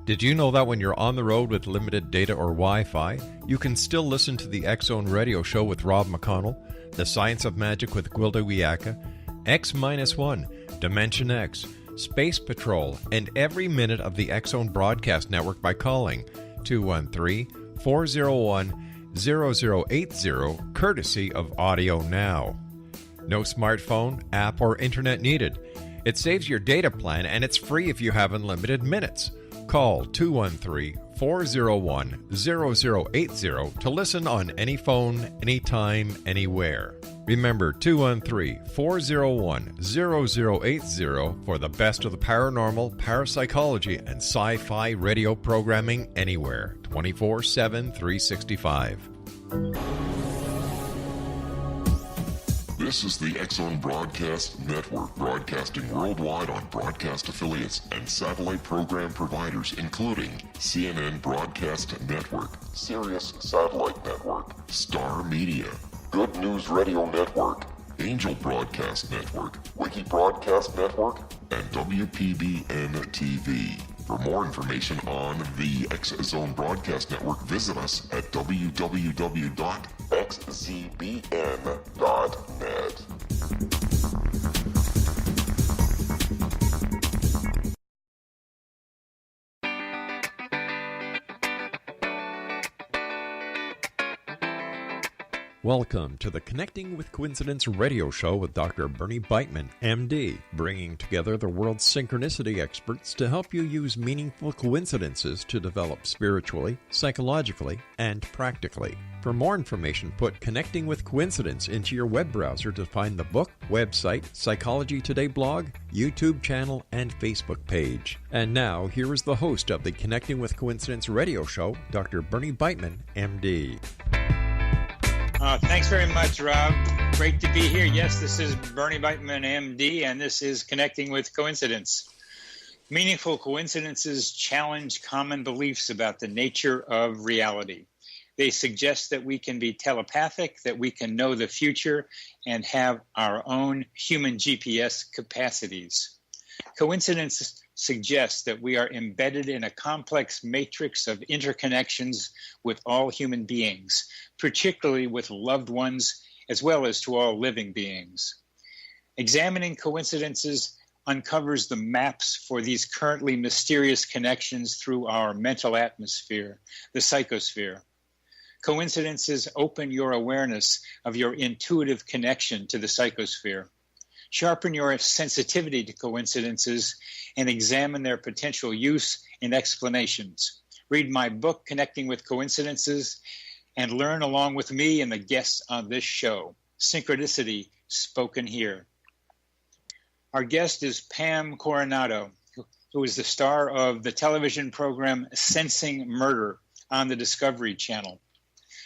Did you know that when you're on the road with limited data or Wi-Fi, you can still listen to the X-Zone Radio Show with Rob McConnell, The Science of Magic with Gwilda Wiyaka, X-1, Dimension X, Space Patrol, and every minute of the X-Zone Broadcast Network by calling 213-401-0080, courtesy of Audio Now. No smartphone, app, or internet needed. It saves your data plan and it's free if you have unlimited minutes. Call 213-401-0080 to listen on any phone, anytime, anywhere. Remember 213-401-0080 for the best of the paranormal, parapsychology, and sci-fi radio programming anywhere, 24/7, 365. This is the X-Zone Broadcast Network, broadcasting worldwide on broadcast affiliates and satellite program providers, including CNN Broadcast Network, Sirius Satellite Network, Star Media, Good News Radio Network, Angel Broadcast Network, Wiki Broadcast Network, and WPBN TV. For more information on the X-Zone Broadcast Network, visit us at www.xzbn.net. Welcome to the Connecting with Coincidence radio show with Dr. Bernie Beitman, MD, bringing together the world's synchronicity experts to help you use meaningful coincidences to develop spiritually, psychologically, and practically. For more information, put Connecting with Coincidence into your web browser to find the book, website, Psychology Today blog, YouTube channel, and Facebook page. And now, here is the host of the Connecting with Coincidence radio show, Dr. Bernie Beitman, MD. Thanks very much, Rob. Great to be here. Yes, this is Bernie Beitman, MD, and this is Connecting with Coincidence. Meaningful coincidences challenge common beliefs about the nature of reality. They suggest that we can be telepathic, that we can know the future, and have our own human GPS capacities. Coincidence suggests that we are embedded in a complex matrix of interconnections with all human beings, particularly with loved ones, as well as to all living beings. Examining coincidences uncovers the maps for these currently mysterious connections through our mental atmosphere, the psychosphere. Coincidences open your awareness of your intuitive connection to the psychosphere. Sharpen your sensitivity to coincidences and examine their potential use and explanations. Read my book, Connecting with Coincidences, and learn along with me and the guests on this show. Synchronicity spoken here. Our guest is Pam Coronado, who is the star of the television program Sensing Murder on the Discovery Channel.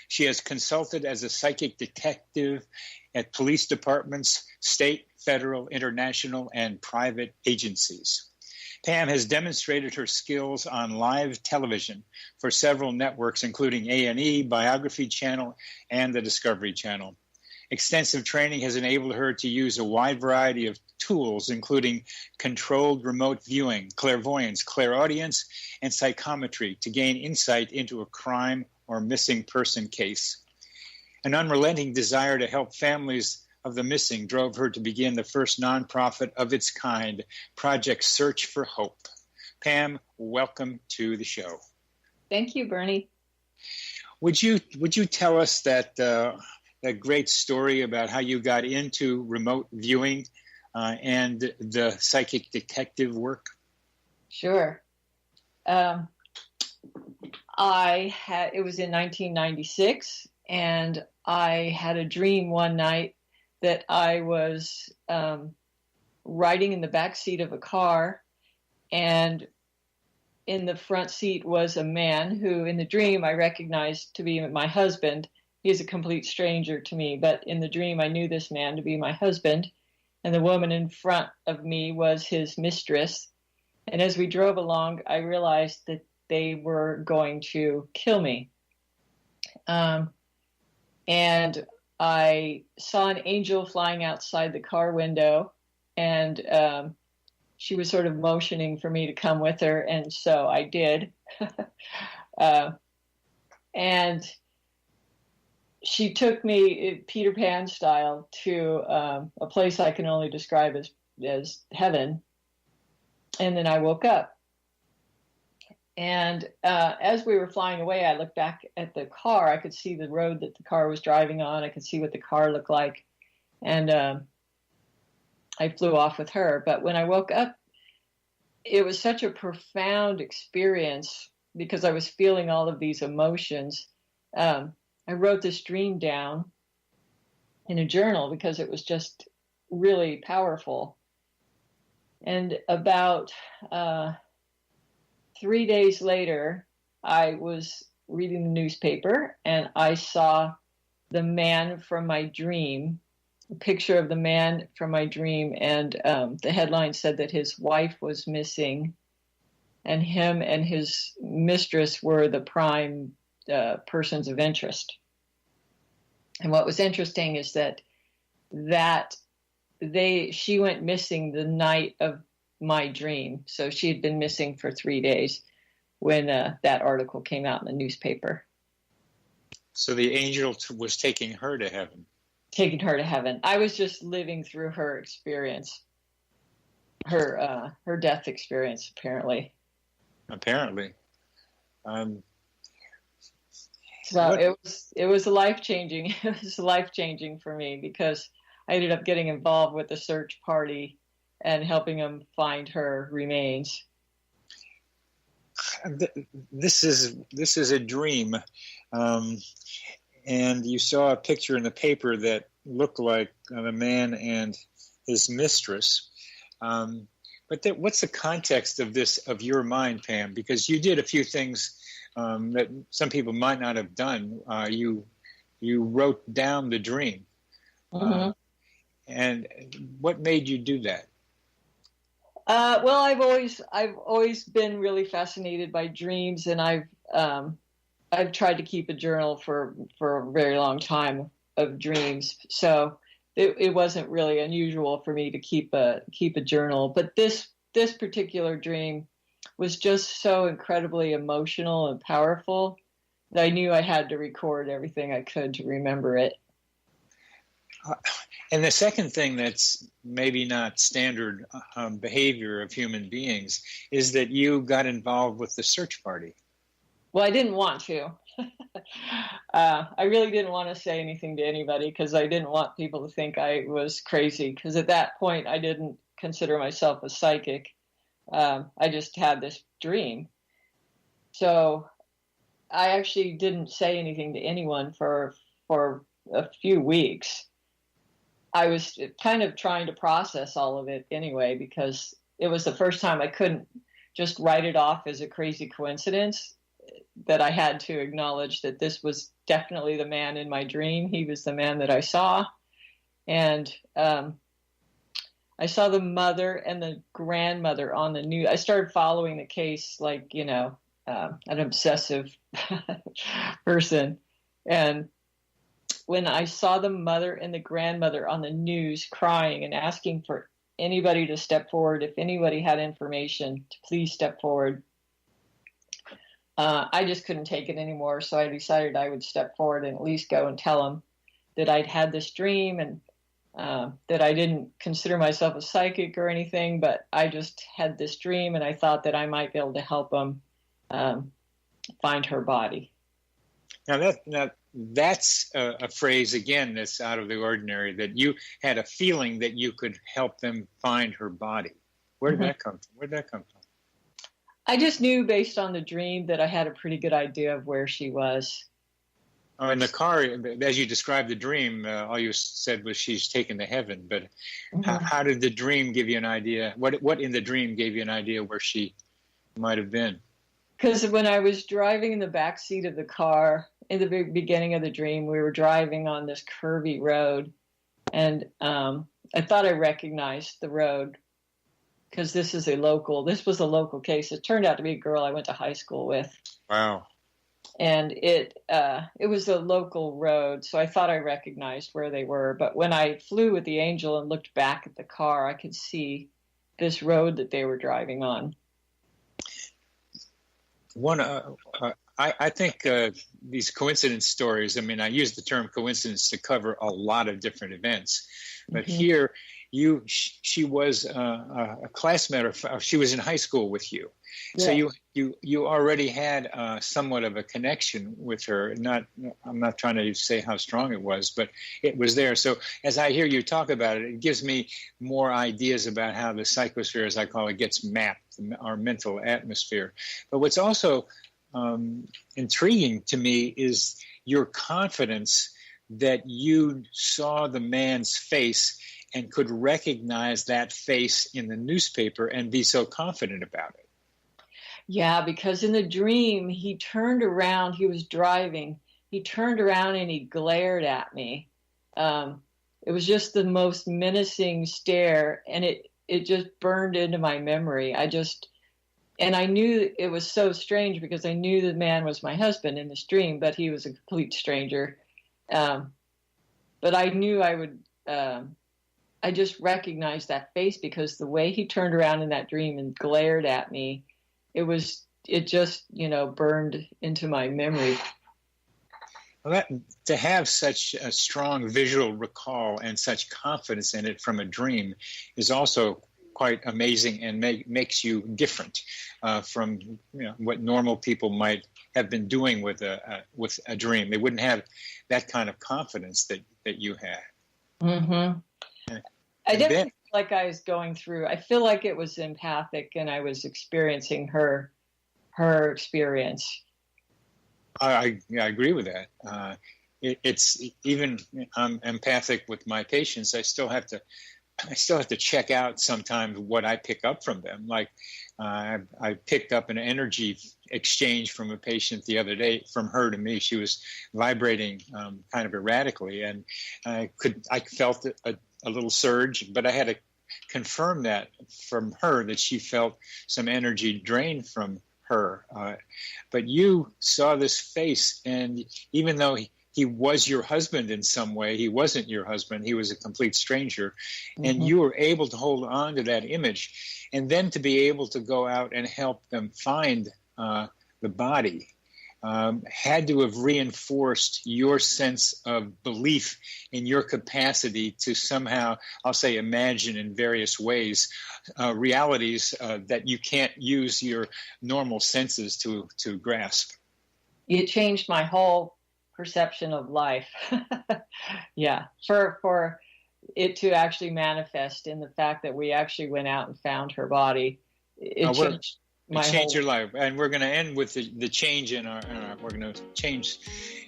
She has consulted as a psychic detective at police departments, state, federal, international, and private agencies. Pam has demonstrated her skills on live television for several networks, including A&E, Biography Channel, and the Discovery Channel. Extensive training has enabled her to use a wide variety of tools, including controlled remote viewing, clairvoyance, clairaudience, and psychometry to gain insight into a crime or missing person case. An unrelenting desire to help families of the missing drove her to begin the first nonprofit of its kind, Project Search for Hope. Pam, welcome to the show. Thank you, Bernie. Would you tell us that great story about how you got into remote viewing and the psychic detective work? Sure. It was in 1996, and I had a dream one night that I was riding in the back seat of a car, and in the front seat was a man who, in the dream, I recognized to be my husband. He's a complete stranger to me, but in the dream, I knew this man to be my husband, and the woman in front of me was his mistress. And as we drove along, I realized that they were going to kill me. And I saw an angel flying outside the car window, and she was sort of motioning for me to come with her, and so I did. And she took me Peter Pan style to a place I can only describe as heaven. And then I woke up. And as we were flying away, I looked back at the car. I could see the road that the car was driving on. I could see what the car looked like. And I flew off with her. But when I woke up, it was such a profound experience because I was feeling all of these emotions. I wrote this dream down in a journal because it was just really powerful. And about 3 days later, I was reading the newspaper and I saw the man from my dream, a picture of the man from my dream. And the headline said that his wife was missing and him and his mistress were the prime persons of interest. And what was interesting is that she went missing the night of my dream. So she had been missing for 3 days when that article came out in the newspaper. So the angel was taking her to heaven. Taking her to heaven. I was just living through her experience, her death experience, apparently. Apparently. So it was life-changing. It was life-changing for me because I ended up getting involved with the search party and helping them find her remains. This is a dream, and you saw a picture in the paper that looked like a man and his mistress. But what's the context of this, of your mind, Pam? Because you did a few things that some people might not have done. You wrote down the dream, and what made you do that? Well, I've always been really fascinated by dreams, and I've tried to keep a journal for a very long time of dreams. So it wasn't really unusual for me to keep a journal. But this particular dream was just so incredibly emotional and powerful that I knew I had to record everything I could to remember it. And the second thing that's maybe not standard behavior of human beings is that you got involved with the search party. Well, I didn't want to. I really didn't want to say anything to anybody because I didn't want people to think I was crazy, because at that point I didn't consider myself a psychic. I just had this dream. So I actually didn't say anything to anyone for a few weeks. I was kind of trying to process all of it anyway, because it was the first time I couldn't just write it off as a crazy coincidence, that I had to acknowledge that this was definitely the man in my dream. He was the man that I saw. And I saw the mother and the grandmother on the news. I started following the case like, an obsessive person. And when I saw the mother and the grandmother on the news crying and asking for anybody to step forward, if anybody had information, to please step forward, I just couldn't take it anymore. So I decided I would step forward and at least go and tell them that I'd had this dream, and that I didn't consider myself a psychic or anything, but I just had this dream, and I thought that I might be able to help them find her body. Now that's a phrase, again, that's out of the ordinary, that you had a feeling that you could help them find her body. Where did that come from? Where did that come from? I just knew based on the dream that I had a pretty good idea of where she was. Oh, in the car, as you described the dream, all you said was she's taken to heaven. But how did the dream give you an idea? What in the dream gave you an idea where she might have been? Because when I was driving in the back seat of the car in the beginning of the dream, we were driving on this curvy road, and I thought I recognized the road because this was a local case. It turned out to be a girl I went to high school with. Wow. And it was a local road, so I thought I recognized where they were. But when I flew with the angel and looked back at the car, I could see this road that they were driving on. I think these coincidence stories, I mean, I use the term coincidence to cover a lot of different events, but here she was a classmate, she was in high school with you. Yeah. So you already had somewhat of a connection with her. I'm not trying to say how strong it was, but it was there. So as I hear you talk about it, it gives me more ideas about how the psychosphere, as I call it, gets mapped, our mental atmosphere. But what's also intriguing to me is your confidence that you saw the man's face and could recognize that face in the newspaper and be so confident about it. Yeah, because in the dream, he turned around, he was driving, he turned around and he glared at me. It was just the most menacing stare, and it just burned into my memory. And I knew it was so strange because I knew the man was my husband in this dream, but he was a complete stranger. But I knew I would, I just recognized that face because the way he turned around in that dream and glared at me, it just, burned into my memory. Well, to have such a strong visual recall and such confidence in it from a dream is also quite amazing and makes you different from what normal people might have been doing with a dream. They wouldn't have that kind of confidence that you had. Mm-hmm. I didn't feel like I was going through. I feel like it was empathic, and I was experiencing her experience. I agree with that. It's even I'm empathic with my patients. I still have to check out sometimes what I pick up from them. Like I picked up an energy exchange from a patient the other day from her to me. She was vibrating kind of erratically, and I felt a little surge, but I had to confirm that from her that she felt some energy drain from her. But you saw this face, and even though he was your husband in some way, he wasn't your husband. He was a complete stranger. And you were able to hold on to that image, and then to be able to go out and help them find the body had to have reinforced your sense of belief in your capacity to somehow, I'll say, imagine in various ways realities that you can't use your normal senses to grasp. It changed my whole perception of life. Yeah, for it to actually manifest in the fact that we actually went out and found her body. It changed your life. And we're going to end with the change in our we're going to change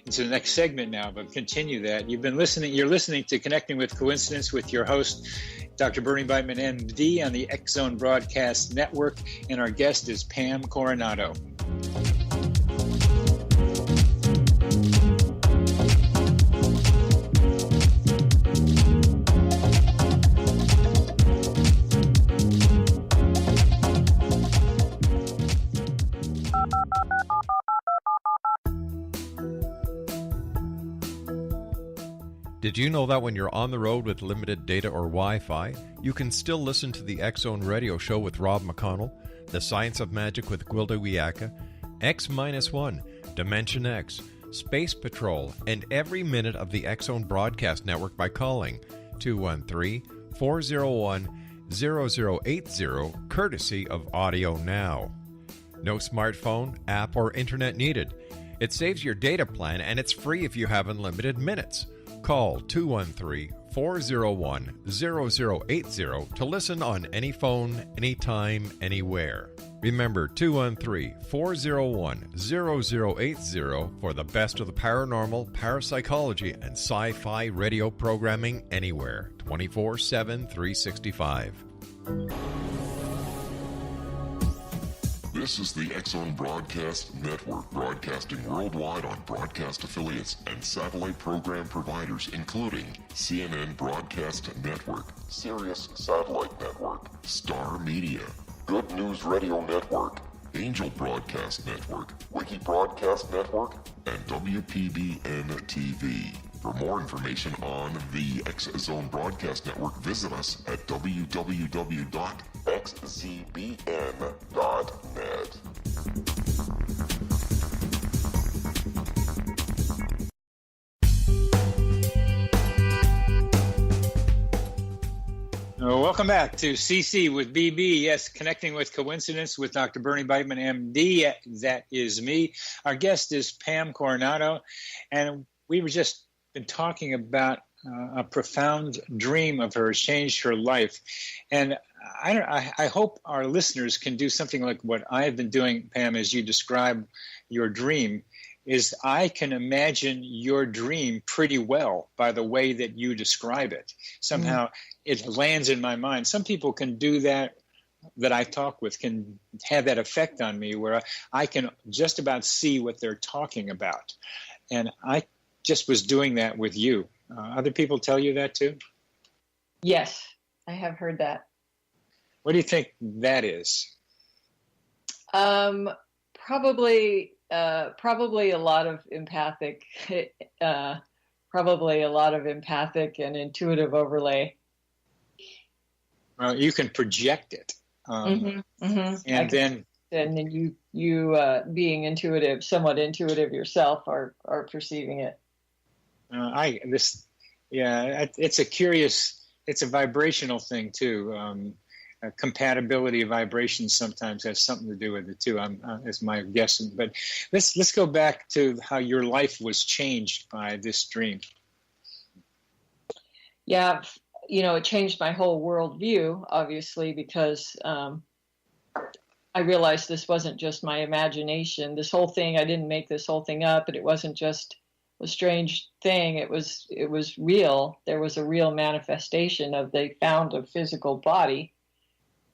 into the next segment now, but continue that. You're listening to Connecting with Coincidence with your host, Dr. Bernie Beitman, MD, on the X-Zone Broadcast Network, and our guest is Pam Coronado. Did you know that when you're on the road with limited data or Wi-Fi, you can still listen to the X-Zone Radio Show with Rob McConnell, The Science of Magic with Gwilda Wiyaka, X-1, Dimension X, Space Patrol, and every minute of the X-Zone Broadcast Network by calling 213-401-0080, courtesy of Audio Now. No smartphone, app, or internet needed. It saves your data plan, and it's free if you have unlimited minutes. Call 213-401-0080 to listen on any phone, anytime, anywhere. Remember, 213-401-0080 for the best of the paranormal, parapsychology, and sci-fi radio programming anywhere, 24/7, 365. This is the X-Zone Broadcast Network, broadcasting worldwide on broadcast affiliates and satellite program providers, including CNN Broadcast Network, Sirius Satellite Network, Star Media, Good News Radio Network, Angel Broadcast Network, Wiki Broadcast Network, and WPBN TV. For more information on the X Zone Broadcast Network, visit us at www.xzbn.net. Welcome back to CC with BB. Yes, Connecting with Coincidence with Dr. Bernie Beitman, MD. That is me. Our guest is Pam Coronado, and we were just been talking about a profound dream of hers changed her life. And I hope our listeners can do something like what I've been doing, Pam, as you describe your dream. Is I can imagine your dream pretty well by the way that you describe it. Somehow it lands in my mind. Some people can do that I talk with, can have that effect on me where I can just about see what they're talking about. And I just was doing that with you. Other people tell you that too? Yes, I have heard that. What do you think that is? Probably a lot of empathic, and intuitive overlay. Well, you can project it, and then being intuitive, somewhat intuitive yourself, are perceiving it. It's a vibrational thing too. Compatibility of vibrations sometimes has something to do with it too. Is my guessing. But let's go back to how your life was changed by this dream. Yeah, it changed my whole worldview, obviously, because I realized this wasn't just my imagination. This whole thing, I didn't make this whole thing up, and it wasn't just a strange thing. It was real. There was a real manifestation of they found a physical body.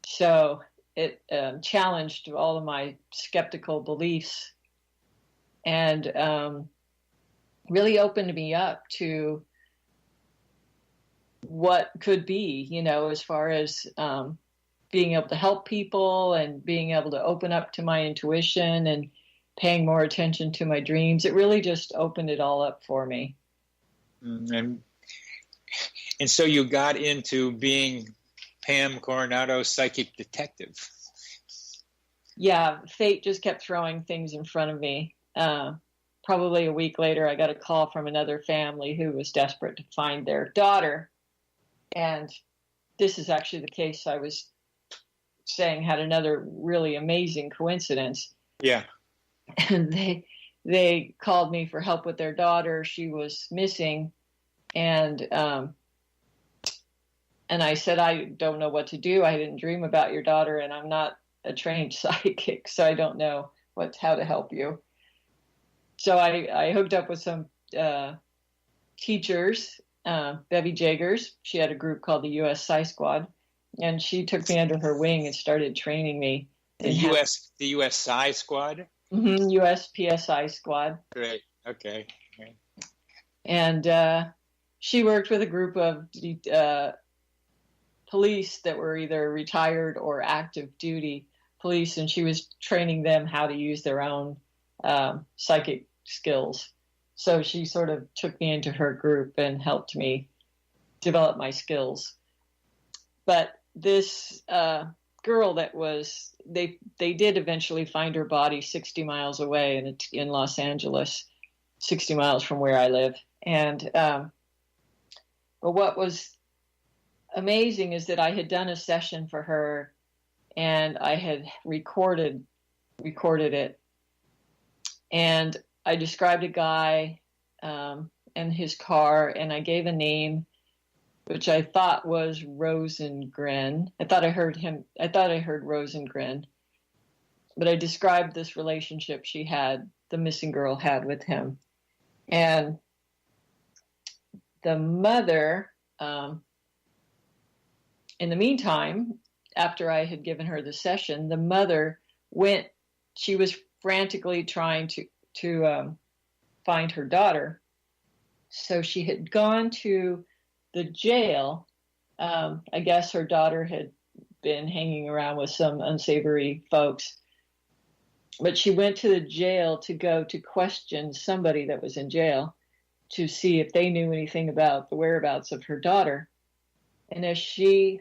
So it challenged all of my skeptical beliefs and really opened me up to what could be, as far as being able to help people and being able to open up to my intuition and paying more attention to my dreams. It really just opened it all up for me. And so you got into being Pam Coronado, psychic detective. Yeah, fate just kept throwing things in front of me. Probably a week later, I got a call from another family who was desperate to find their daughter. And this is actually the case I was saying had another really amazing coincidence. Yeah. And they called me for help with their daughter. She was missing. And I said, I don't know what to do. I didn't dream about your daughter, and I'm not a trained psychic, so I don't know how to help you. So I hooked up with some teachers, Bevy Jagers. She had a group called the U.S. Psy Squad, and she took me under her wing and started training me. The U.S. Psy Squad? Mm-hmm, U.S. PSI Squad. Great. Okay. And she worked with a group of police that were either retired or active duty police, and she was training them how to use their own psychic skills. So she sort of took me into her group and helped me develop my skills. But this girl that was, they did eventually find her body 60 miles away in Los Angeles, 60 miles from where I live. And but what was amazing is that I had done a session for her, and I had recorded it, and I described a guy and his car, and I gave a name which I thought was Rosengren. I thought I heard Rosengren, but I described this relationship the missing girl had with him. And the mother, in the meantime, after I had given her the session, the mother she was frantically trying to find her daughter. So she had gone to the jail. I guess her daughter had been hanging around with some unsavory folks. But she went to the jail to go to question somebody that was in jail to see if they knew anything about the whereabouts of her daughter. And as she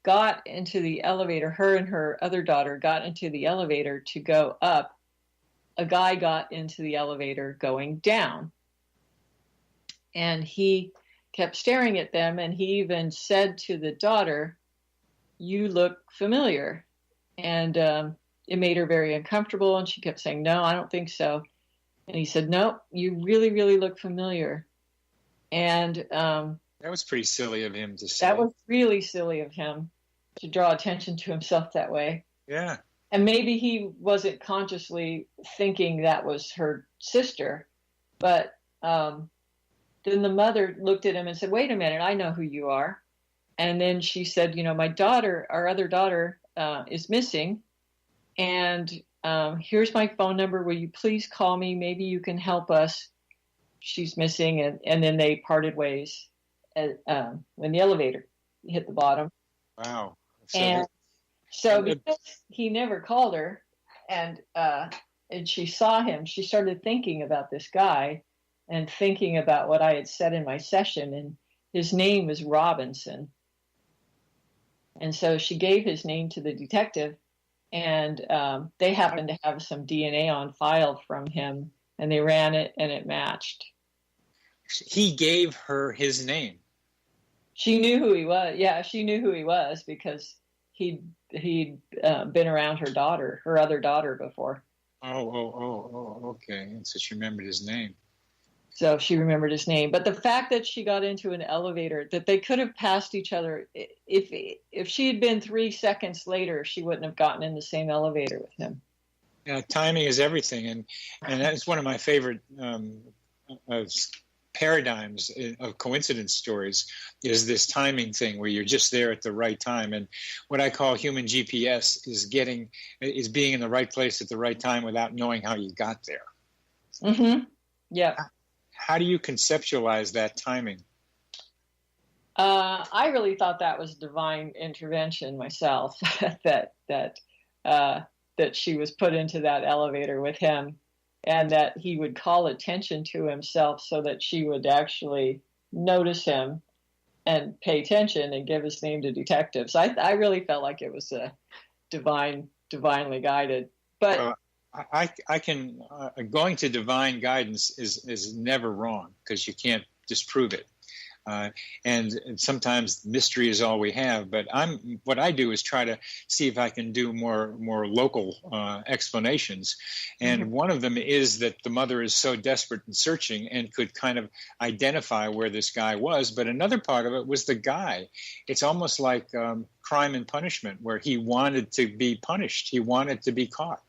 got into the elevator, her and her other daughter got into the elevator to go up, a guy got into the elevator going down. And he kept staring at them, and he even said to the daughter, "You look familiar." And it made her very uncomfortable, and she kept saying, "No, I don't think so." And he said, "No, you really, really look familiar." And that was pretty silly of him to say. That was really silly of him to draw attention to himself that way. Yeah. And maybe he wasn't consciously thinking that was her sister, but then the mother looked at him and said, "Wait a minute, I know who you are." And then she said, "My daughter, our other daughter, is missing. And here's my phone number. Will you please call me? Maybe you can help us. She's missing." And then they parted ways when the elevator hit the bottom. Wow. So because he never called her and she saw him, she started thinking about this guy and thinking about what I had said in my session. And his name was Robinson. And so she gave his name to the detective, and they happened to have some DNA on file from him, and they ran it, and it matched. He gave her his name. She knew who he was. Yeah, she knew who he was because he'd been around her other daughter before. Oh, okay. And so she remembered his name. So she remembered his name. But the fact that she got into an elevator, that they could have passed each other, if she had been 3 seconds later, she wouldn't have gotten in the same elevator with him. Yeah, timing is everything. And that's one of my favorite paradigms of coincidence stories, is this timing thing where you're just there at the right time. And what I call human GPS is being in the right place at the right time without knowing how you got there. Mm-hmm. Yeah. How do you conceptualize that timing? I really thought that was divine intervention myself, that she was put into that elevator with him, and that he would call attention to himself so that she would actually notice him and pay attention and give his name to detectives. I really felt like it was divinely guided. But I can going to divine guidance is never wrong, because you can't disprove it, and sometimes mystery is all we have. But what I do is try to see if I can do more local explanations, and Mm-hmm. one of them is that the mother is so desperate and searching and could kind of identify where this guy was. But another part of it was the guy. It's almost like Crime and Punishment, where he wanted to be punished, he wanted to be caught.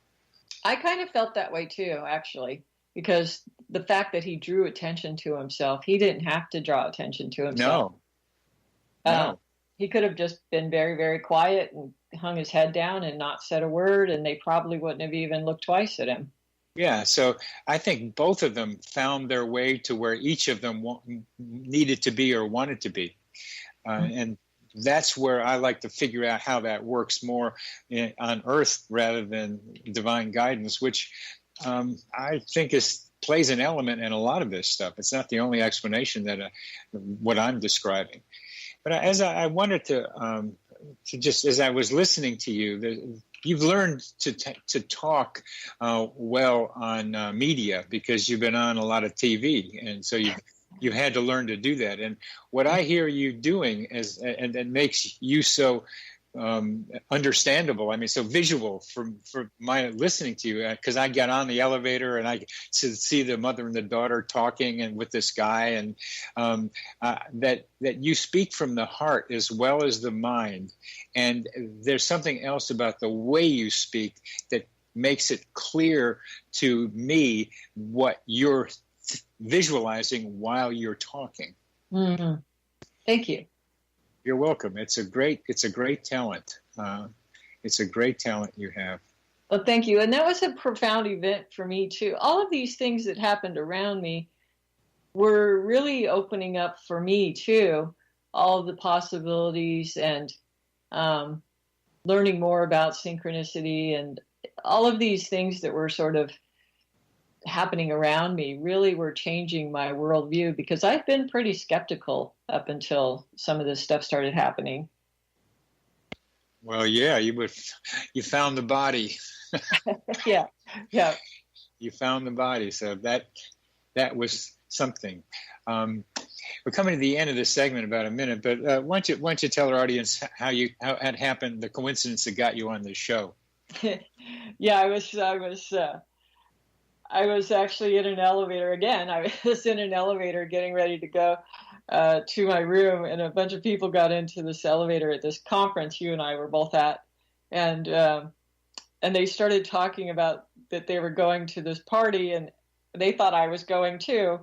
I kind of felt that way too, actually, because the fact that he drew attention to himself, he didn't have to draw attention to himself. No. He could have just been very, very quiet and hung his head down and not said a word, and they probably wouldn't have even looked twice at him. Yeah, so I think both of them found their way to where each of them needed to be or wanted to be. And that's where I like to figure out how that works more on Earth rather than divine guidance, which I think plays an element in a lot of this stuff. It's not the only explanation that what I'm describing. But as I wanted to just, as I was listening to you, you've learned to talk well on media because you've been on a lot of TV, and so you had to learn to do that. And what I hear you doing and that makes you so understandable. I mean, so visual for my listening to you, because I got on the elevator and I see the mother and the daughter talking and with this guy, and that you speak from the heart as well as the mind. And there's something else about the way you speak that makes it clear to me what you're visualizing while you're talking. Mm-hmm. Thank you. You're welcome. It's a great talent. It's a great talent you have. Well, thank you. And that was a profound event for me too. All of these things that happened around me were really opening up for me too, all of the possibilities and learning more about synchronicity and all of these things that were sort of happening around me really were changing my worldview, because I've been pretty skeptical up until some of this stuff started happening. Well, yeah, you found the body. Yeah. You found the body, so that was something. We're coming to the end of this segment, about a minute, but why don't you tell our audience how it happened, the coincidence that got you on this show? Yeah, I was actually in an elevator again. I was in an elevator getting ready to go to my room, and a bunch of people got into this elevator at this conference you and I were both at, and they started talking about that they were going to this party, and they thought I was going too.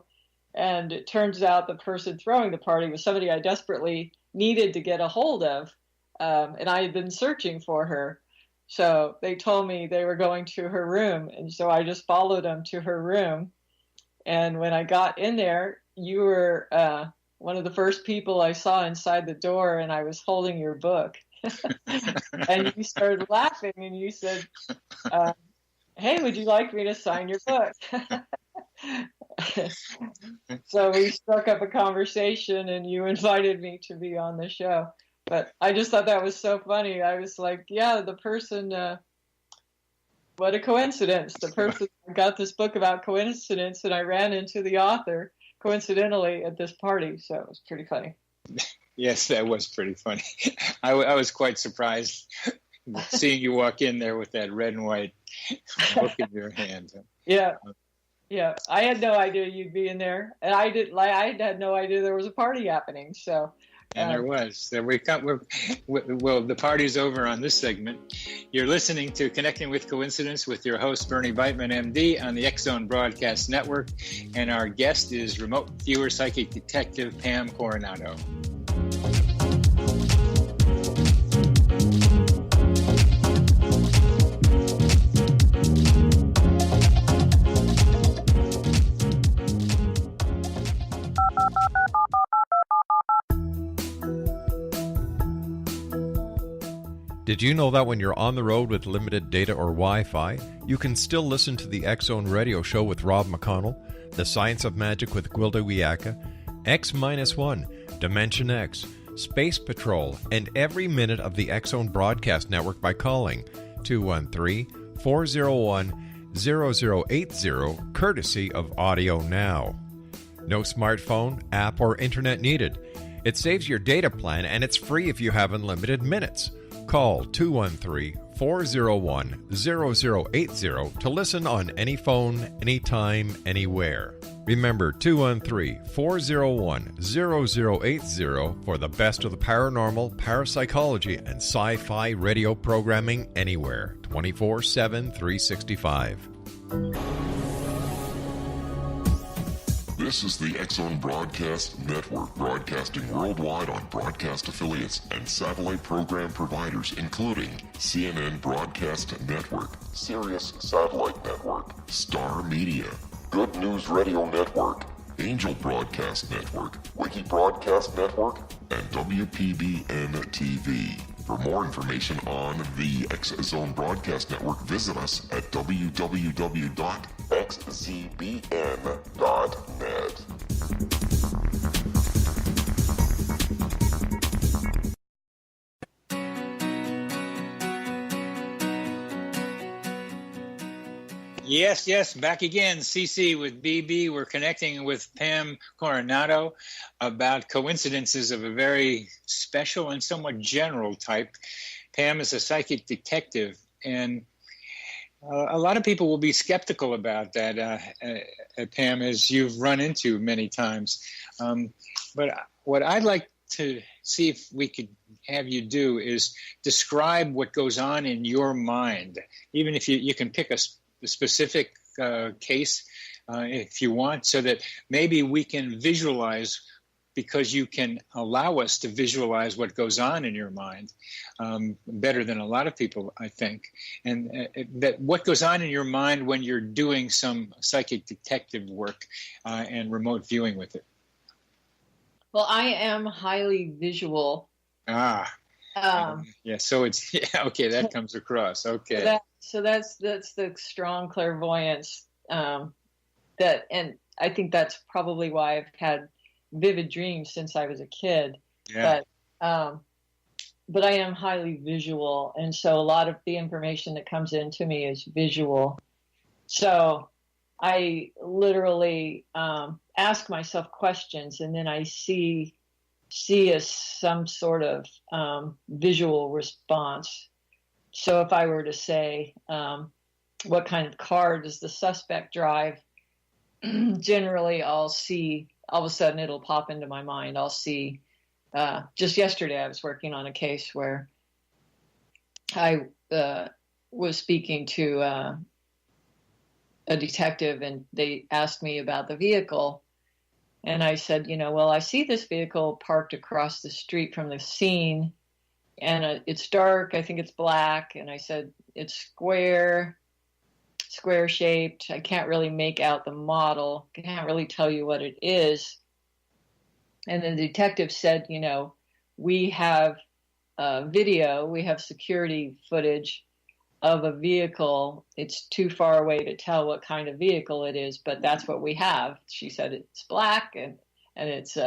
And it turns out the person throwing the party was somebody I desperately needed to get a hold of, and I had been searching for her. So they told me they were going to her room, and so I just followed them to her room. And when I got in there, you were one of the first people I saw inside the door, and I was holding your book. And you started laughing, and you said, hey, would you like me to sign your book? So we struck up a conversation, and you invited me to be on the show. But I just thought that was so funny. I was like, yeah, the person, what a coincidence. The person got this book about coincidence, and I ran into the author coincidentally at this party. So it was pretty funny. Yes, that was pretty funny. I was quite surprised seeing you walk in there with that red and white book in your hand. Yeah, I had no idea you'd be in there, and I had no idea there was a party happening. So, and there was. Well, the party's over on this segment. You're listening to Connecting with Coincidence with your host Bernie Beitman, MD, on the X-Zone Broadcast Network, and our guest is remote viewer psychic detective Pam Coronado. Did you know that when you're on the road with limited data or Wi-Fi, you can still listen to the X-Zone Radio Show with Rob McConnell, The Science of Magic with Gwilda Wiyaka, X-1, Dimension X, Space Patrol, and every minute of the X-Zone Broadcast Network by calling 213-401-0080, courtesy of Audio Now. No smartphone, app, or internet needed. It saves your data plan, and it's free if you have unlimited minutes. Call 213-401-0080 to listen on any phone, anytime, anywhere. Remember 213-401-0080 for the best of the paranormal, parapsychology, and sci-fi radio programming anywhere, 24/7, 365. This is the X-Zone Broadcast Network, broadcasting worldwide on broadcast affiliates and satellite program providers, including CNN Broadcast Network, Sirius Satellite Network, Star Media, Good News Radio Network, Angel Broadcast Network, Wiki Broadcast Network, and WPBN TV. For more information on the X-Zone Broadcast Network, visit us at www.xzbn.net. Yes, back again. CC with BB. We're connecting with Pam Coronado about coincidences of a very special and somewhat general type. Pam is a psychic detective, and a lot of people will be skeptical about that, Pam, as you've run into many times. But what I'd like to see if we could have you do is describe what goes on in your mind, even if you can pick a specific case if you want, so that maybe we can visualize, because you can allow us to visualize what goes on in your mind better than a lot of people, I think. And that what goes on in your mind when you're doing some psychic detective work and remote viewing with it. Well, I am highly visual. Yeah, so it's, okay, that comes across. Okay. So that's the strong clairvoyance and I think that's probably why I've had vivid dreams since I was a kid. Yeah. But I am highly visual, and so a lot of the information that comes into me is visual. So I literally ask myself questions, and then I see some sort of visual response. So if I were to say, what kind of car does the suspect drive? Generally, I'll see, all of a sudden it'll pop into my mind. I'll see, just yesterday I was working on a case where I was speaking to a detective, and they asked me about the vehicle. And I said, well, I see this vehicle parked across the street from the scene, and it's dark. I think it's black. And I said, it's square shaped. I can't really make out the model. Can't really tell you what it is. And the detective said, we have video, we have security footage of a vehicle. It's too far away to tell what kind of vehicle it is, but that's what we have. She said it's black and it's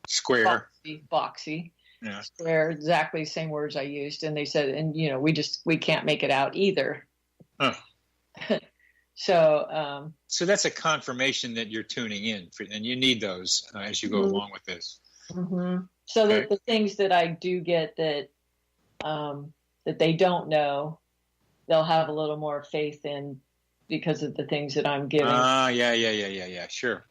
square, boxy. Yeah. Square, exactly the same words I used. And they said, and we can't make it out either. Huh. So that's a confirmation that you're tuning in, and you need those as you go along with this. Mm-hmm. So okay. the things that I do get that they don't know, they'll have a little more faith in because of the things that I'm giving. Yeah. Sure.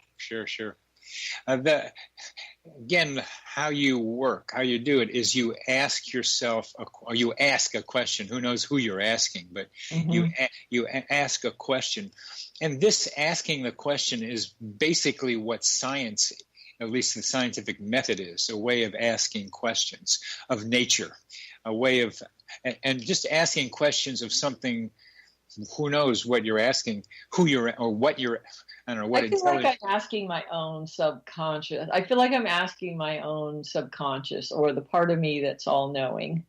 Again, how you work, how you do it is you ask yourself, or you ask a question. Who knows who you're asking, but you ask a question. And this asking the question is basically what science, at least the scientific method, is, a way of asking questions of nature, a way of, and just asking questions of something. Who knows what you're asking, who you're, or what you're, I don't know, what I feel like I'm asking my own subconscious. I feel like I'm asking my own subconscious, or the part of me that's all-knowing,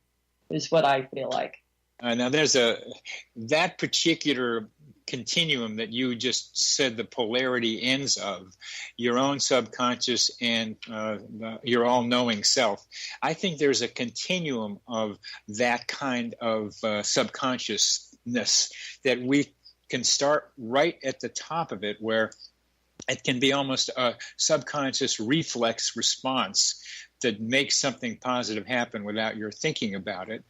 is what I feel like. Now there's that particular continuum that you just said the polarity ends of, your own subconscious and your all-knowing self. I think there's a continuum of that kind of subconsciousness that we can start right at the top of it, where it can be almost a subconscious reflex response that makes something positive happen without your thinking about it,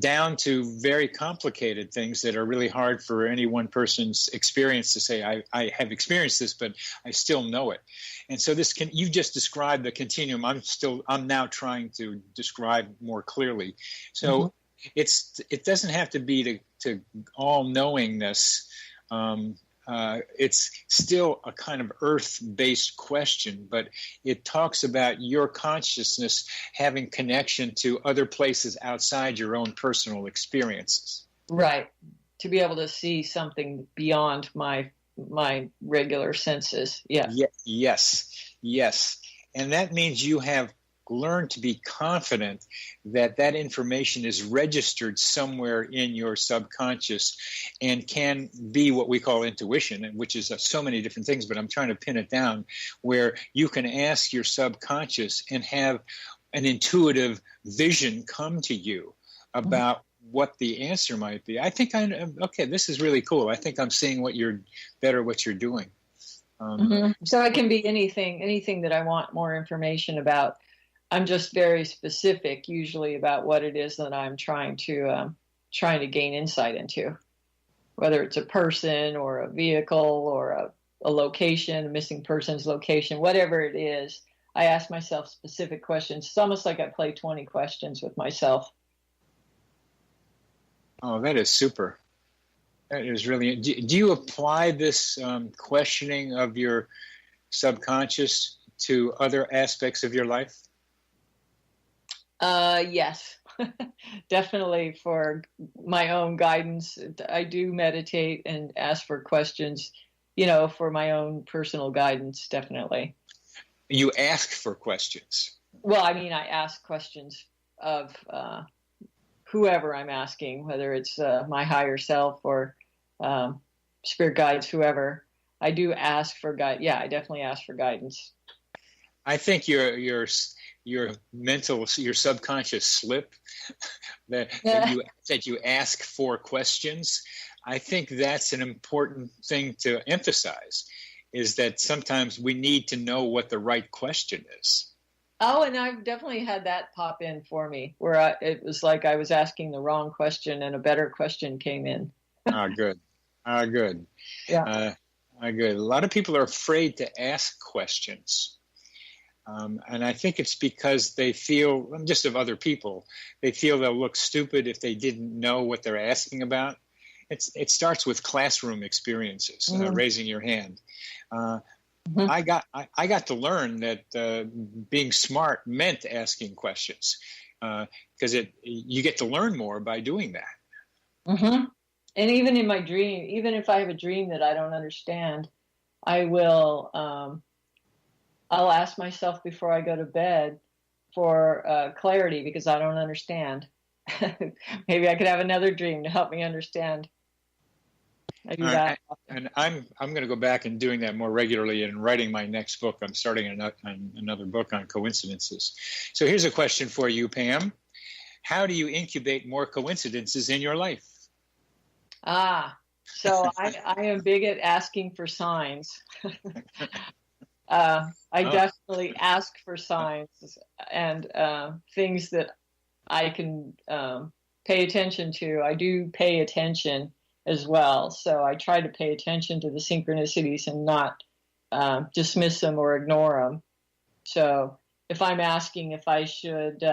down to very complicated things that are really hard for any one person's experience to say, I have experienced this, but I still know it. And so you just described the continuum. I'm now trying to describe more clearly. So it doesn't have to be to all-knowingness. It's still a kind of earth-based question, but it talks about your consciousness having connection to other places outside your own personal experiences. Right. To be able to see something beyond my regular senses. Yeah. Yes. And that means you have learn to be confident that information is registered somewhere in your subconscious and can be what we call intuition, which is so many different things, but I'm trying to pin it down, where you can ask your subconscious and have an intuitive vision come to you about what the answer might be. I think this is really cool. I think I'm seeing what you're doing. So it can be anything that I want more information about. I'm just very specific usually about what it is that I'm trying to gain insight into, whether it's a person or a vehicle or a location, a missing person's location, whatever it is. I ask myself specific questions. It's almost like I play 20 questions with myself. Oh, that is super. That is really. Do you apply this questioning of your subconscious to other aspects of your life? Yes, definitely. For my own guidance, I do meditate and ask for questions, for my own personal guidance, definitely. You ask for questions? Well, I mean, I ask questions of whoever I'm asking, whether it's my higher self or spirit guides, whoever, I do ask for guide. Yeah, I definitely ask for guidance. I think your mental, your subconscious slip that you ask for questions. I think that's an important thing to emphasize, is that sometimes we need to know what the right question is. Oh, and I've definitely had that pop in for me, where it was like I was asking the wrong question and a better question came in. Good. Good. Yeah. Good. A lot of people are afraid to ask questions. And I think it's because they feel, just of other people, they feel they'll look stupid if they didn't know what they're asking about. It starts with classroom experiences, raising your hand. I got to learn that being smart meant asking questions, because you get to learn more by doing that. Mm-hmm. And even in my dream, even if I have a dream that I don't understand, I will. I'll ask myself before I go to bed for clarity, because I don't understand. Maybe I could have another dream to help me understand. I do that. And I'm going to go back and doing that more regularly and writing my next book. I'm starting another book on coincidences. So here's a question for you, Pam. How do you incubate more coincidences in your life? So I am big at asking for signs. I definitely ask for signs and things that I can pay attention to. I do pay attention as well. So I try to pay attention to the synchronicities and not dismiss them or ignore them. So if I'm asking if I should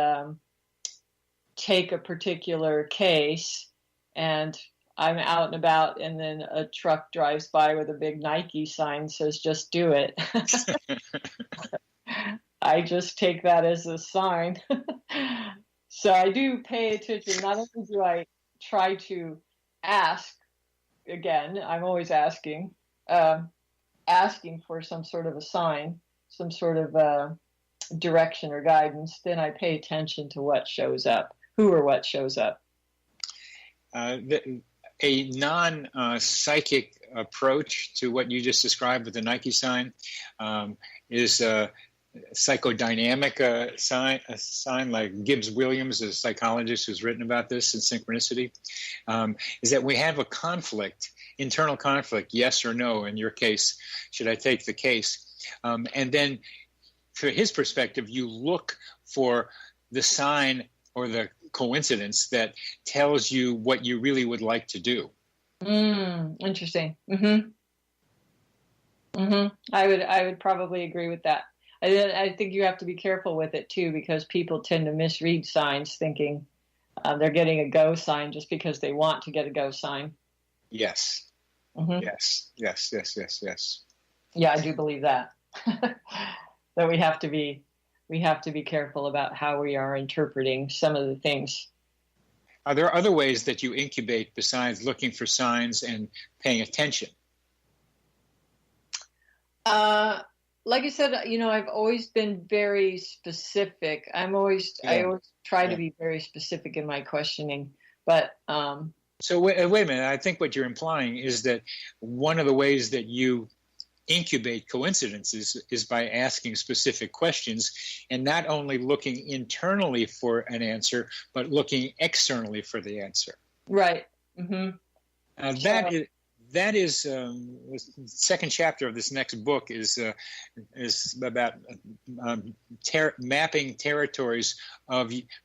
take a particular case and I'm out and about and then a truck drives by with a big Nike sign says, just do it. I just take that as a sign. So I do pay attention. Not only do I try to ask, again, I'm always asking for some sort of a sign, some sort of direction or guidance, then I pay attention to what shows up, who or what shows up. A non-psychic approach to what you just described with the Nike sign is a psychodynamic sign, like Gibbs Williams, a psychologist who's written about this in synchronicity, is that we have a conflict, internal conflict, yes or no. In your case, should I take the case? And then, from his perspective, you look for the sign or the coincidence that tells you what you really would like to do. Interesting. Mm-hmm. Mm-hmm. I would probably agree with that. I think you have to be careful with it too, because people tend to misread signs, thinking they're getting a go sign just because they want to get a go sign. Yes. Mm-hmm. Yes. Yeah, I do believe that. That we have to be careful about how we are interpreting some of the things. Are there other ways that you incubate besides looking for signs and paying attention? Like I said, I've always been very specific. I always try to be very specific in my questioning. But so wait a minute. I think what you're implying is that one of the ways that you incubate coincidences is by asking specific questions and not only looking internally for an answer, but looking externally for the answer. Right. Mm-hmm. That is the second chapter of this next book is about mapping territories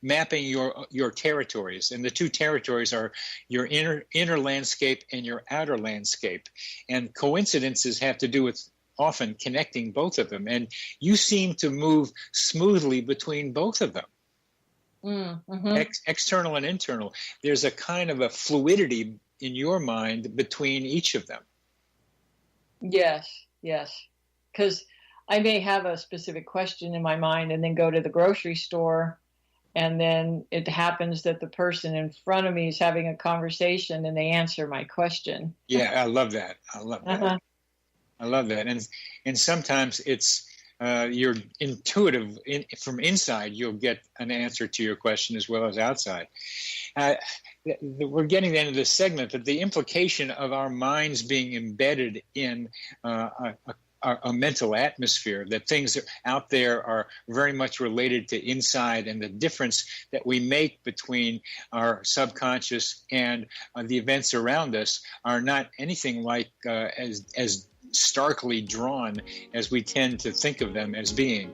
mapping your territories, and the two territories are your inner landscape and your outer landscape, and coincidences have to do with often connecting both of them, and you seem to move smoothly between both of them. Mm-hmm. External and internal. There's a kind of a fluidity in your mind between each of them. Yes. Because I may have a specific question in my mind and then go to the grocery store, and then it happens that the person in front of me is having a conversation and they answer my question. Yeah, I love that. I love that. And sometimes it's you're intuitive from inside. You'll get an answer to your question as well as outside. we're getting to the end of this segment, but the implication of our minds being embedded in a mental atmosphere, that things out there are very much related to inside, and the difference that we make between our subconscious and the events around us are not anything like as starkly drawn as we tend to think of them as being.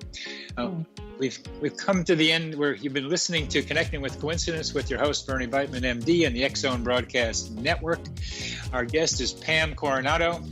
We've come to the end where you've been listening to Connecting with Coincidence with your host, Bernie Beitman, MD, and the X-Zone Broadcast Network. Our guest is Pam Coronado.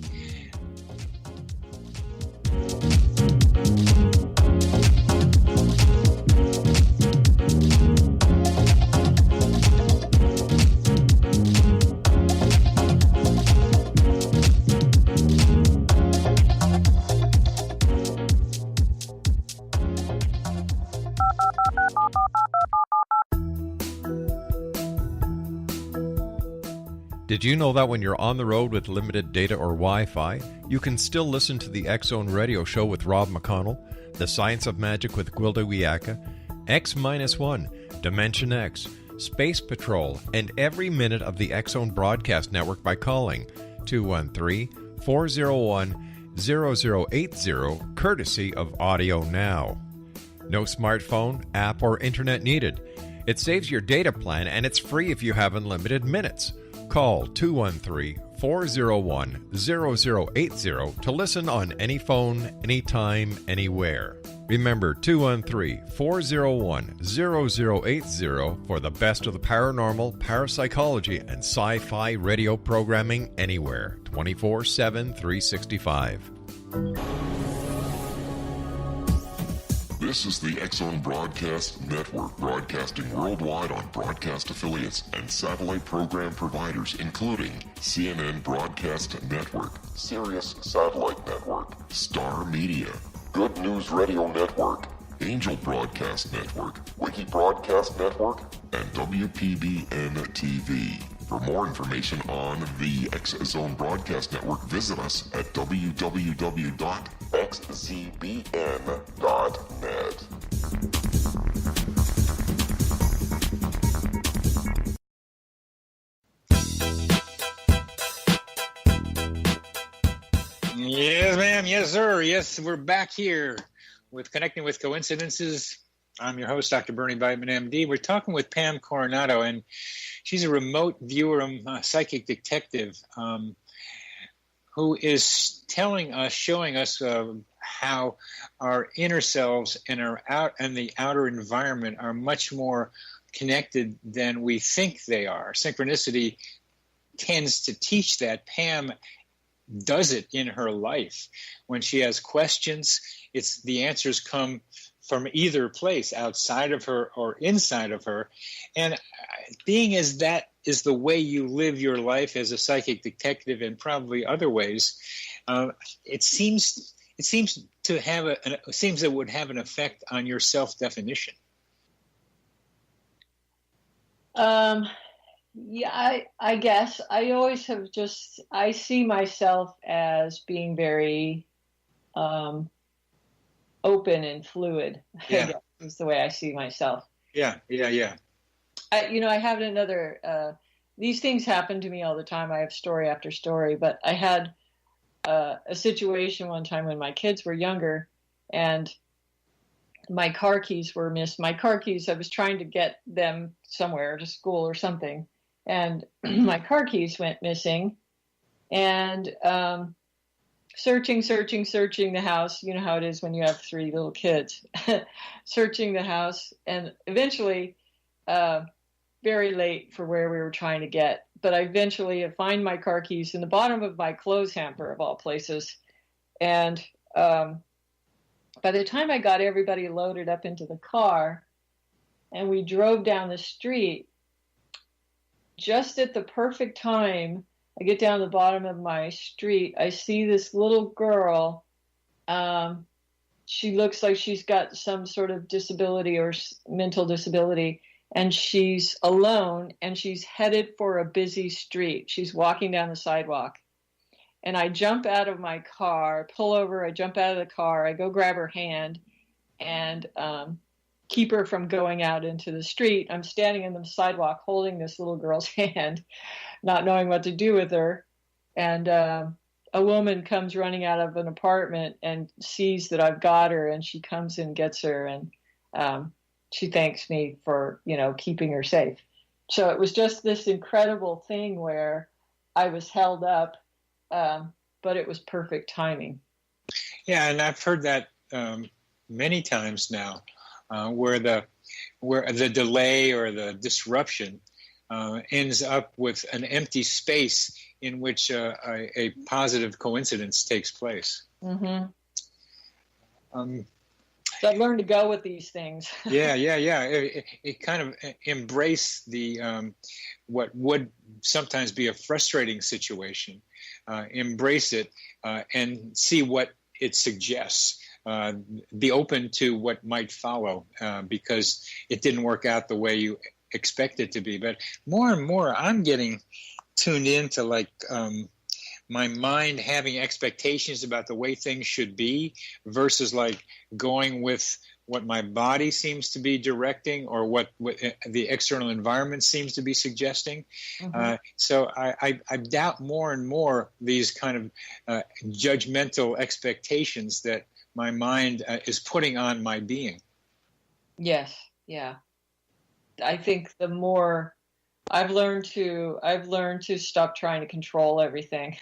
Did you know that when you're on the road with limited data or Wi-Fi, you can still listen to the X-Zone Radio Show with Rob McConnell, The Science of Magic with Gwilda Wiyaka, X-1, Dimension X, Space Patrol, and every minute of the X-Zone Broadcast Network by calling 213-401-0080, courtesy of Audio Now. No smartphone, app, or internet needed. It saves your data plan, and it's free if you have unlimited minutes. Call 213-401-0080 to listen on any phone, anytime, anywhere. Remember 213-401-0080 for the best of the paranormal, parapsychology, and sci-fi radio programming anywhere, 24/7, 365. This is the X-Zone Broadcast Network, broadcasting worldwide on broadcast affiliates and satellite program providers, including CNN Broadcast Network, Sirius Satellite Network, Star Media, Good News Radio Network, Angel Broadcast Network, Wiki Broadcast Network, and WPBN TV. For more information on the X-Zone Broadcast Network, visit us at www.xzbn.net. Yes, ma'am. Yes, sir. Yes, we're back here with Connecting with Coincidences. I'm your host, Dr. Bernie Beitman, MD. We're talking with Pam Coronado, and she's a remote viewer, psychic detective, who is telling us, showing us how our inner selves and the outer environment are much more connected than we think they are. Synchronicity tends to teach that. Pam does it in her life. When she has questions, the answers come from either place, outside of her or inside of her. And being as that is the way you live your life as a psychic detective, and probably other ways, it seems it would have an effect on your self-definition. Yeah, I guess I always have I see myself as being very open and fluid. Yeah. I guess is the way I see myself. Yeah. I have another, these things happen to me all the time. I have story after story, but I had a situation one time when my kids were younger and my car keys were missed. My car keys, I was trying to get them somewhere to school or something, and my car keys went missing. And searching the house. You know how it is when you have 3 little kids. Searching the house, and eventually, very late for where we were trying to get, but I eventually find my car keys in the bottom of my clothes hamper, of all places. And by the time I got everybody loaded up into the car and we drove down the street, just at the perfect time, I get down to the bottom of my street. I see this little girl. She looks like she's got some sort of disability or mental disability, and she's alone, and she's headed for a busy street. She's walking down the sidewalk. And I jump out of my car, pull over, I jump out of the car, I go grab her hand and keep her from going out into the street. I'm standing in the sidewalk holding this little girl's hand, not knowing what to do with her. And a woman comes running out of an apartment and sees that I've got her, and she comes and gets her, and she thanks me for, keeping her safe. So it was just this incredible thing where I was held up, but it was perfect timing. Yeah, and I've heard that many times now, where the delay or the disruption ends up with an empty space in which a positive coincidence takes place. Mm-hmm. So I've learned to go with these things. Yeah. It kind of embrace the what would sometimes be a frustrating situation, embrace it, and see what it suggests. Be open to what might follow, because it didn't work out the way you expect it to be. But more and more, I'm getting tuned into my mind having expectations about the way things should be versus going with what my body seems to be directing or what the external environment seems to be suggesting. Mm-hmm. So I doubt more and more these kind of judgmental expectations that my mind is putting on my being. Yes. Yeah. I think the more I've learned to stop trying to control everything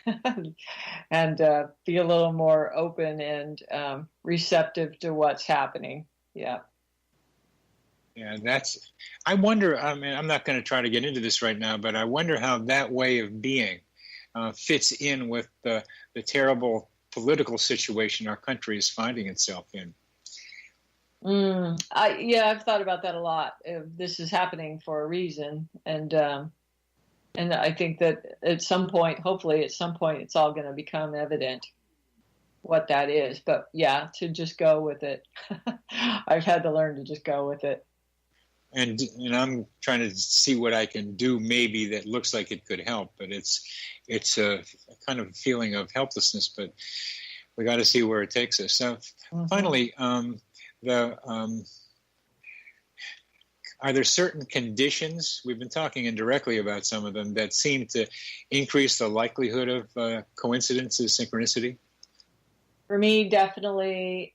and be a little more open and receptive to what's happening. Yeah. Yeah, I wonder, I'm not going to try to get into this right now, but I wonder how that way of being fits in with the terrible political situation our country is finding itself in. I've thought about that a lot. This is happening for a reason, and I think that at some point, hopefully at some point, it's all going to become evident what that is. But yeah, to just go with it. I've had to learn to just go with it. And I'm trying to see what I can do maybe that looks like it could help, but it's a kind of feeling of helplessness, but we got to see where it takes us. So finally, are there certain conditions, we've been talking indirectly about some of them, that seem to increase the likelihood of coincidences, synchronicity? For me, definitely.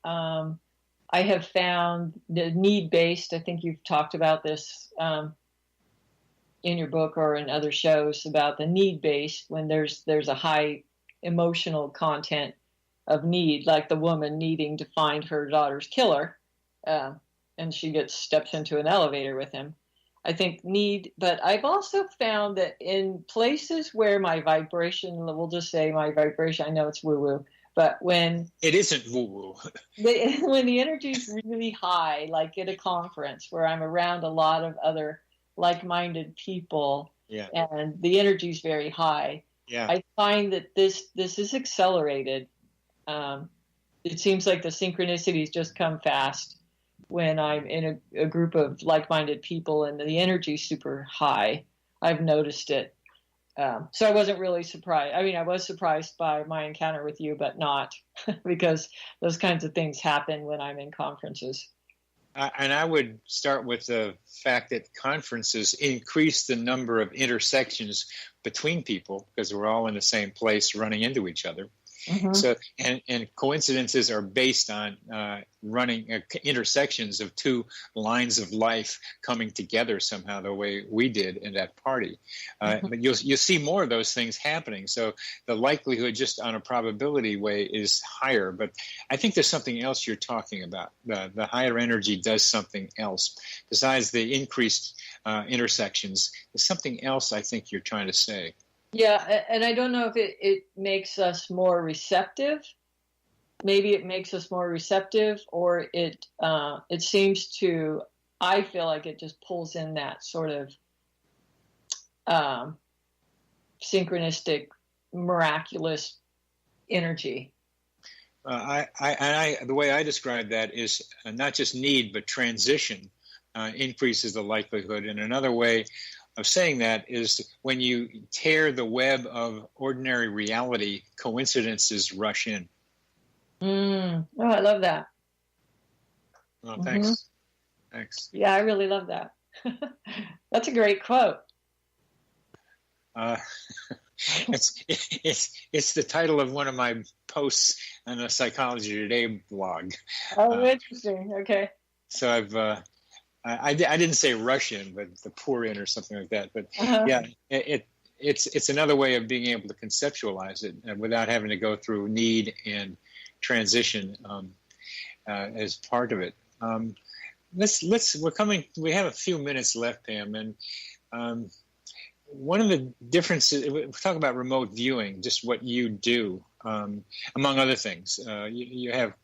I have found the need-based, I think you've talked about this in your book or in other shows about the need-based, when there's a high emotional content of need, like the woman needing to find her daughter's killer, and she steps into an elevator with him. I think but I've also found that in places where my vibration, we'll just say my vibration, I know it's woo-woo, but when it isn't woo-woo, when the energy is really high, like at a conference where I'm around a lot of other like-minded people, and the energy is very high, I find that this is accelerated. It seems like the synchronicities just come fast when I'm in a group of like-minded people and the energy is super high. I've noticed it. So I wasn't really surprised. I mean, I was surprised by my encounter with you, but not because those kinds of things happen when I'm in conferences. And I would start with the fact that conferences increase the number of intersections between people because we're all in the same place running into each other. Mm-hmm. So, and coincidences are based on running intersections of two lines of life coming together somehow the way we did in that party. But you'll see more of those things happening. So the likelihood just on a probability way is higher. But I think there's something else you're talking about. The higher energy does something else. Besides the increased intersections, there's something else I think you're trying to say. Yeah, and I don't know if it makes us more receptive. Maybe it makes us more receptive, or it seems to. I feel like it just pulls in that sort of synchronistic, miraculous energy. The way I describe that is not just need, but transition increases the likelihood. And another way of saying that is when you tear the web of ordinary reality, coincidences rush in. Oh, I love that. Well, thanks. Thanks. Yeah, I really love that. That's a great quote. It's the title of one of my posts on the Psychology Today blog. Oh, interesting. Okay. So I didn't say Russian, but the pour in or something like that. But yeah, it's another way of being able to conceptualize it without having to go through need and transition as part of it. We have a few minutes left, Pam, and one of the differences, we talk about remote viewing, just what you do, among other things. You have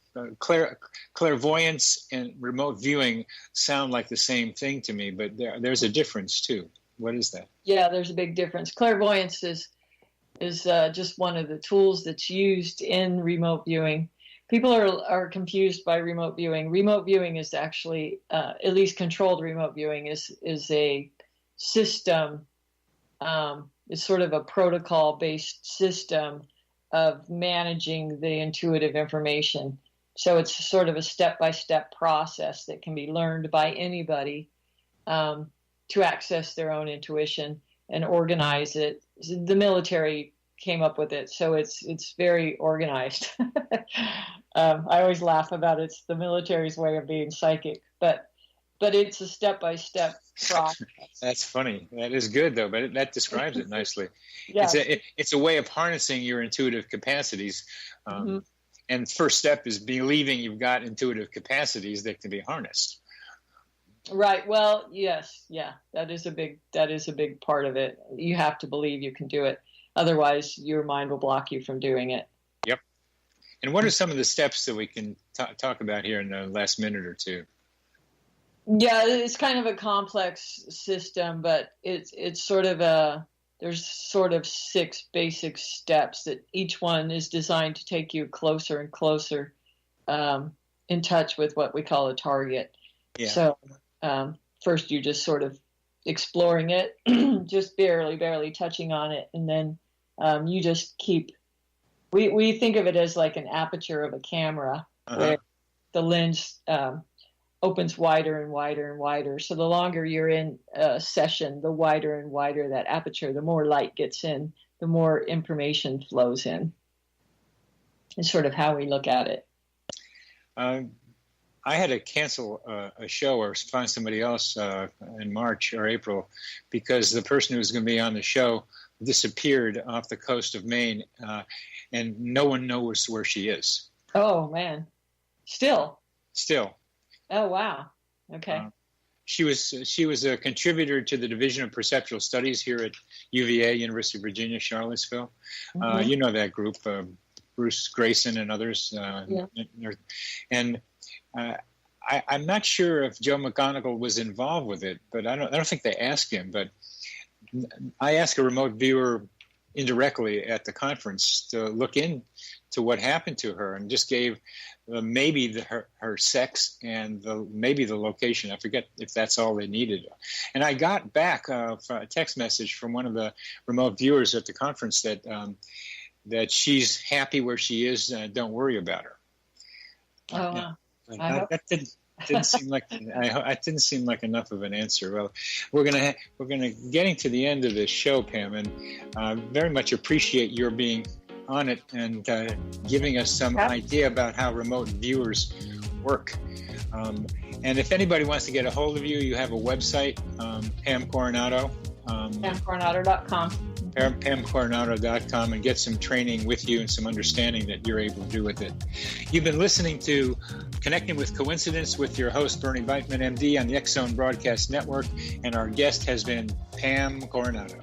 clairvoyance and remote viewing sound like the same thing to me, but there's a difference too. What is that? Yeah, there's a big difference. Clairvoyance is just one of the tools that's used in remote viewing. People are confused by remote viewing. Remote viewing is actually, at least controlled remote viewing, is a system. It's sort of a protocol-based system of managing the intuitive information. So it's sort of a step-by-step process that can be learned by anybody to access their own intuition and organize it. The military came up with it, so it's very organized. I always laugh about it's the military's way of being psychic, but it's a step-by-step process. That's funny. That is good, though, but that describes it nicely. Yeah. It's a way of harnessing your intuitive capacities. And first step is believing you've got intuitive capacities that can be harnessed. Right. Well, yes. Yeah, that is a big part of it. You have to believe you can do it. Otherwise, your mind will block you from doing it. Yep. And what are some of the steps that we can talk about here in the last minute or two? Yeah, it's kind of a complex system, but it's sort of there's sort of 6 basic steps that each one is designed to take you closer and closer in touch with what we call a target. Yeah. So first you're just sort of exploring it, just barely touching on it, and then you just keep. We think of it as like an aperture of a camera, where the lens opens wider and wider and wider. So the longer you're in a session, the wider and wider that aperture, the more light gets in, the more information flows in. It's sort of how we look at it. I had to cancel a show or find somebody else in March or April because the person who was going to be on the show disappeared off the coast of Maine, and no one knows where she is. Oh, man. Still. Oh, wow. Okay. She was a contributor to the Division of Perceptual Studies here at UVA, University of Virginia, Charlottesville. You know that group, Bruce Grayson and others. Yeah. And I'm not sure if Joe McGonigal was involved with it, but I don't think they asked him. But I asked a remote viewer indirectly at the conference to look into what happened to her, and just gave maybe her sex and maybe the location. I forget if that's all they needed. And I got back a text message from one of the remote viewers at the conference that she's happy where she is. Don't worry about her. Oh, wow. That didn't seem like it didn't seem like enough of an answer. Well, we're gonna getting to the end of this show, Pam, and very much appreciate your being on it and giving us some idea about how remote viewers work. And if anybody wants to get a hold of you, you have a website, Pam Coronado. PamCoronado.com. PamCoronado.com, and get some training with you and some understanding that you're able to do with it. You've been listening to Connecting with Coincidence with your host, Bernie Beitman, MD, on the X Zone Broadcast Network, and our guest has been Pam Coronado.